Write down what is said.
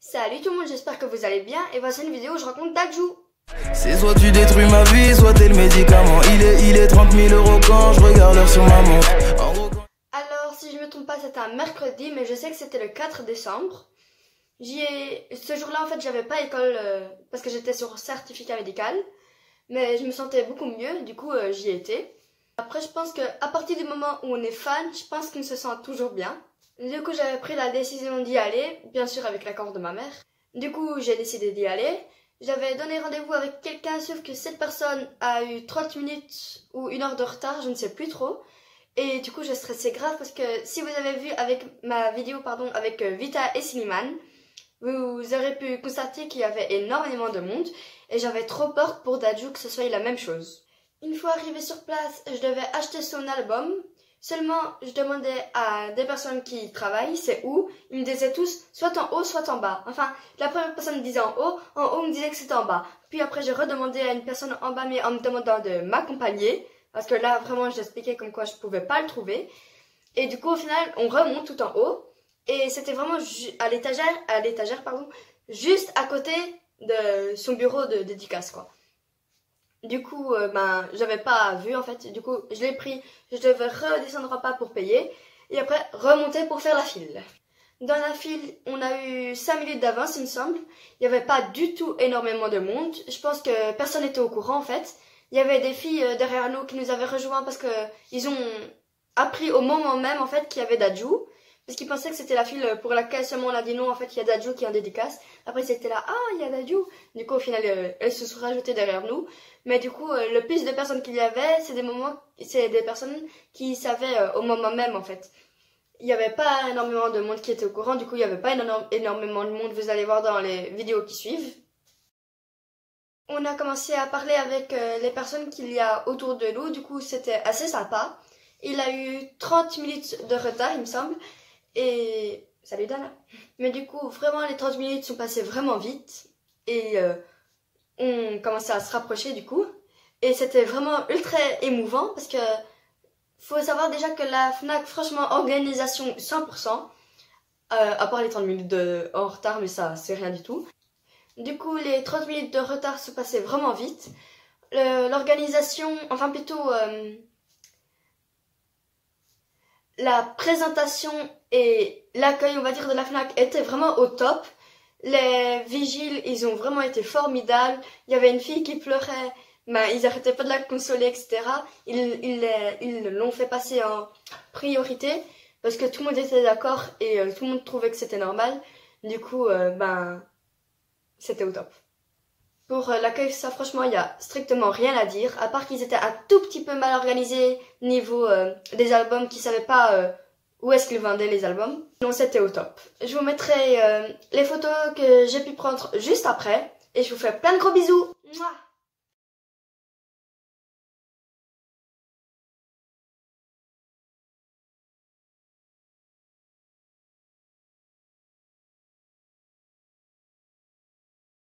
Salut tout le monde, j'espère que vous allez bien et voici une vidéo où je raconte Dadju. C'est soit tu détruis ma vie, soit t'es le médicament. Il est 30 000 € quand je regarde l'heure sur ma montre. Alors si je me trompe pas c'était un mercredi mais je sais que c'était le 4 décembre. Ce jour-là en fait j'avais pas école parce que j'étais sur certificat médical. Mais je me sentais beaucoup mieux, du coup j'y étais. Après je pense qu'à partir du moment où on est fan, je pense qu'on se sent toujours bien. Du coup j'avais pris la décision d'y aller, bien sûr avec l'accord de ma mère. Du coup j'ai décidé d'y aller. J'avais donné rendez-vous avec quelqu'un sauf que cette personne a eu 30 minutes ou 1 heure de retard, je ne sais plus trop. Et du coup je stressais grave parce que si vous avez vu avec ma vidéo avec Vita et Slimane, vous aurez pu constater qu'il y avait énormément de monde et j'avais trop peur pour Dadju que ce soit la même chose. Une fois arrivé sur place, je devais acheter son album. Seulement, je demandais à des personnes qui y travaillent, c'est où. Ils me disaient tous, soit en haut, soit en bas. Enfin, la première personne me disait en haut me disait que c'était en bas. Puis après, j'ai redemandé à une personne en bas, mais en me demandant de m'accompagner. Parce que là, vraiment, j'expliquais comme quoi je pouvais pas le trouver. Et du coup, au final, on remonte tout en haut. Et c'était vraiment à l'étagère, juste à côté de son bureau de dédicace, quoi. Du coup, j'avais pas vu en fait. Du coup, je l'ai pris. Je devais redescendre en bas pour payer. Et après, remonter pour faire la file. Dans la file, on a eu 5 minutes d'avance, il me semble. Il n'y avait pas du tout énormément de monde. Je pense que personne n'était au courant en fait. Il y avait des filles derrière nous qui nous avaient rejoints parce que ils ont appris au moment même en fait qu'il y avait Dadju. Parce qu'ils pensaient que c'était la file pour laquelle seulement on a dit non, en fait il y a Dadju qui est en dédicace. Après c'était là, ah il y a Dadju. Du coup au final elles se sont rajoutées derrière nous. Mais du coup le plus de personnes qu'il y avait, c'est des personnes qui savaient au moment même en fait. Il n'y avait pas énormément de monde qui était au courant, du coup il n'y avait pas énormément de monde, vous allez voir dans les vidéos qui suivent. On a commencé à parler avec les personnes qu'il y a autour de nous, du coup c'était assez sympa. Il a eu 30 minutes de retard il me semble. Et salut Dana. Mais du coup, vraiment, les 30 minutes sont passées vraiment vite. Et on commençait à se rapprocher du coup. Et c'était vraiment ultra émouvant parce que faut savoir déjà que la FNAC, franchement, organisation 100%. À part les 30 minutes en retard, mais ça, c'est rien du tout. Du coup, les 30 minutes de retard se passaient vraiment vite. L'organisation, enfin plutôt... la présentation et l'accueil, on va dire, de la FNAC était vraiment au top. Les vigiles, ils ont vraiment été formidables. Il y avait une fille qui pleurait, mais ils arrêtaient pas de la consoler, etc. Ils l'ont fait passer en priorité parce que tout le monde était d'accord et tout le monde trouvait que c'était normal. Du coup, c'était au top. Pour l'accueil, ça franchement, il y a strictement rien à dire, à part qu'ils étaient un tout petit peu mal organisés niveau des albums, qu'ils savaient pas où est-ce qu'ils vendaient les albums. Non, c'était au top. Je vous mettrai les photos que j'ai pu prendre juste après, et je vous fais plein de gros bisous. Mouah.